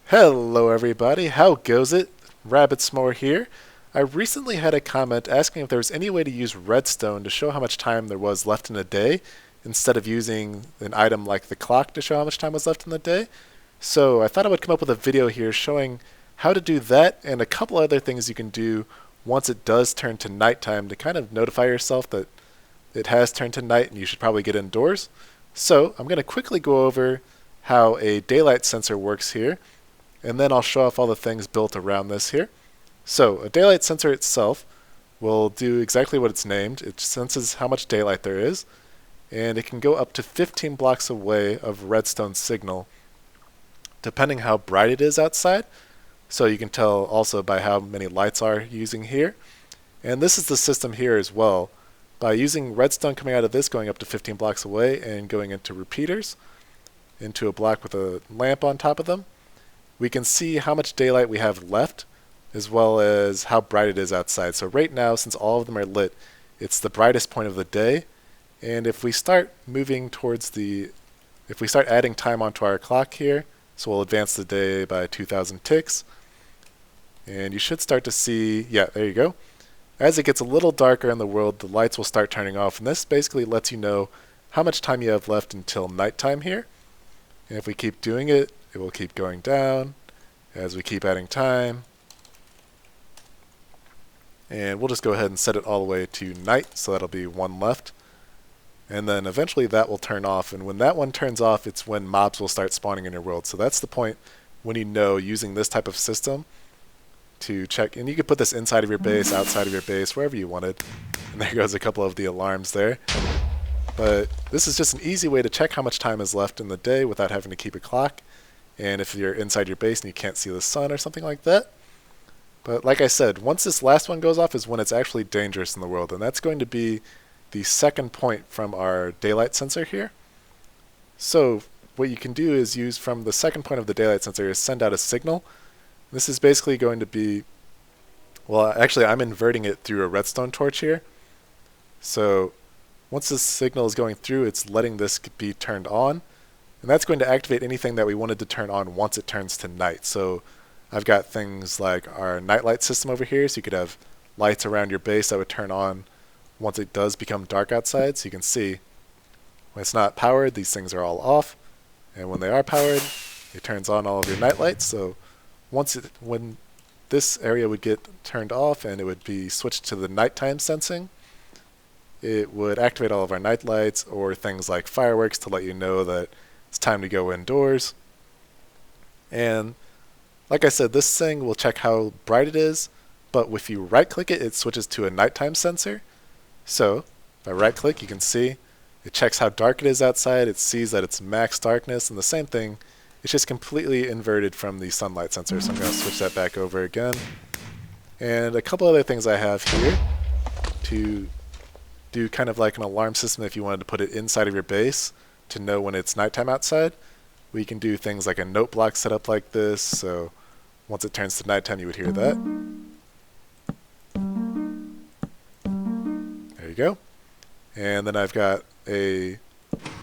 Hello everybody, how goes it? Rabbitsmore here. I recently had a comment asking if there was any way to use redstone to show how much time there was left in a day instead of using an item like the clock to show how much time was left in the day. So I thought I would come up with a video here showing how to do that and a couple other things you can do once it does turn to nighttime to kind of notify yourself that it has turned to night and you should probably get indoors. So I'm going to quickly go over how a daylight sensor works here, and then I'll show off all the things built around this here. So a daylight sensor itself will do exactly what it's named. It senses how much daylight there is, and it can go up to 15 blocks away of redstone signal depending how bright it is outside. So you can tell also by how many lights are using here. And this is the system here as well. By using redstone coming out of this going up to 15 blocks away and going into repeaters, into a block with a lamp on top of them, we can see how much daylight we have left as well as how bright it is outside. So right now, since all of them are lit, it's the brightest point of the day. And if we start moving towards if we start adding time onto our clock here, so we'll advance the day by 2,000 ticks, and you should start to see, yeah, there you go. As it gets a little darker in the world, the lights will start turning off, and this basically lets you know how much time you have left until nighttime here. And if we keep doing it, it will keep going down as we keep adding time. And we'll just go ahead and set it all the way to night, so that'll be one left. And then eventually that will turn off, and when that one turns off, it's when mobs will start spawning in your world. So that's the point when you know using this type of system to check, and you could put this inside of your base, outside of your base, wherever you wanted. And there goes a couple of the alarms there. But this is just an easy way to check how much time is left in the day without having to keep a clock. And if you're inside your base and you can't see the sun or something like that. But like I said, once this last one goes off is when it's actually dangerous in the world, and that's going to be the second point from our daylight sensor here. So what you can do is use from the second point of the daylight sensor is send out a signal. This is basically going to be, well, actually I'm inverting it through a redstone torch here. So once this signal is going through, it's letting this be turned on, and that's going to activate anything that we wanted to turn on once it turns to night. So I've got things like our nightlight system over here, so you could have lights around your base that would turn on once it does become dark outside. So you can see when it's not powered, these things are all off, and when they are powered, it turns on all of your night lights. So when this area would get turned off and it would be switched to the nighttime sensing, it would activate all of our night lights or things like fireworks to let you know that it's time to go indoors. And like I said, this thing will check how bright it is, but if you right click it, it switches to a nighttime sensor. So if I right click, you can see it checks how dark it is outside, it sees that it's max darkness, and the same thing, it's just completely inverted from the sunlight sensor. So I'm going to switch that back over again. And a couple other things I have here to do kind of like an alarm system if you wanted to put it inside of your base to know when it's nighttime outside. We can do things like a note block set up like this, so once it turns to nighttime you would hear that. There you go. And then I've got a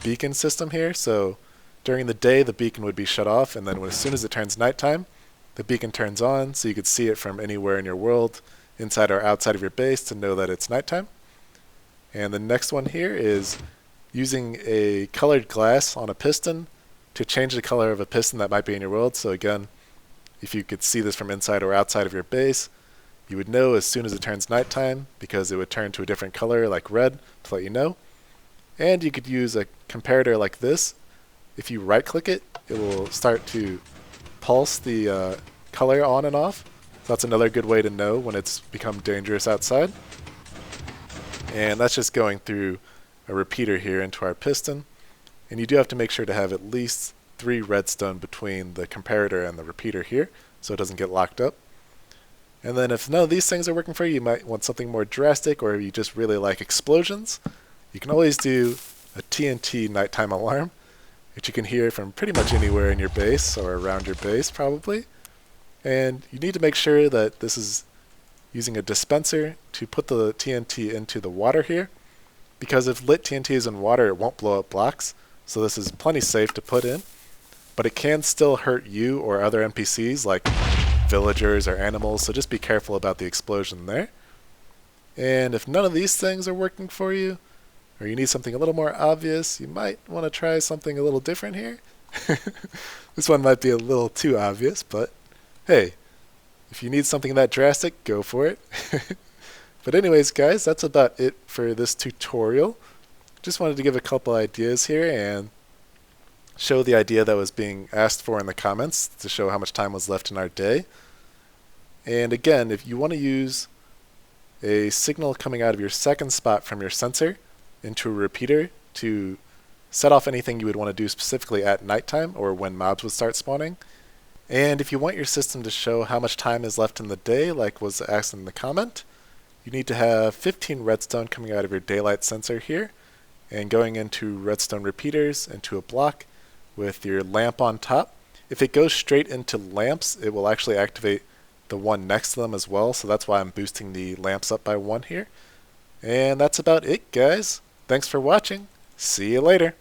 beacon system here, so during the day the beacon would be shut off, and then as soon as it turns nighttime, the beacon turns on, so you could see it from anywhere in your world, inside or outside of your base, to know that it's nighttime. And the next one here is using a colored glass on a piston to change the color of a piston that might be in your world. So again, if you could see this from inside or outside of your base, you would know as soon as it turns nighttime because it would turn to a different color like red to let you know. And you could use a comparator like this. If you right click it, it will start to pulse the color on and off. So that's another good way to know when it's become dangerous outside. And that's just going through a repeater here into our piston. And you do have to make sure to have at least 3 redstone between the comparator and the repeater here so it doesn't get locked up. And then if none of these things are working for you, you might want something more drastic, or you just really like explosions. You can always do a Tnt Nighttime Alarm, which you can hear from pretty much anywhere in your base or around your base probably. And you need to make sure that this is using a dispenser to put the TNT into the water here, because if lit TNT is in water, it won't blow up blocks. So this is plenty safe to put in. but it can still hurt you or other NPCs like villagers or animals, so just be careful about the explosion there. And if none of these things are working for you, or you need something a little more obvious, you might want to try something a little different here. This one might be a little too obvious, but hey, if you need something that drastic, go for it. But anyways, guys, that's about it for this tutorial. Just wanted to give a couple ideas here and show the idea that was being asked for in the comments to show how much time was left in our day. And again, if you want to use a signal coming out of your second spot from your sensor into a repeater to set off anything you would want to do specifically at nighttime or when mobs would start spawning. And if you want your system to show how much time is left in the day, like was asked in the comment, you need to have 15 redstone coming out of your daylight sensor here and going into redstone repeaters into a block with your lamp on top. If it goes straight into lamps, it will actually activate the one next to them as well, so that's why I'm boosting the lamps up by 1 here. And that's about it, guys. Thanks for watching. See you later.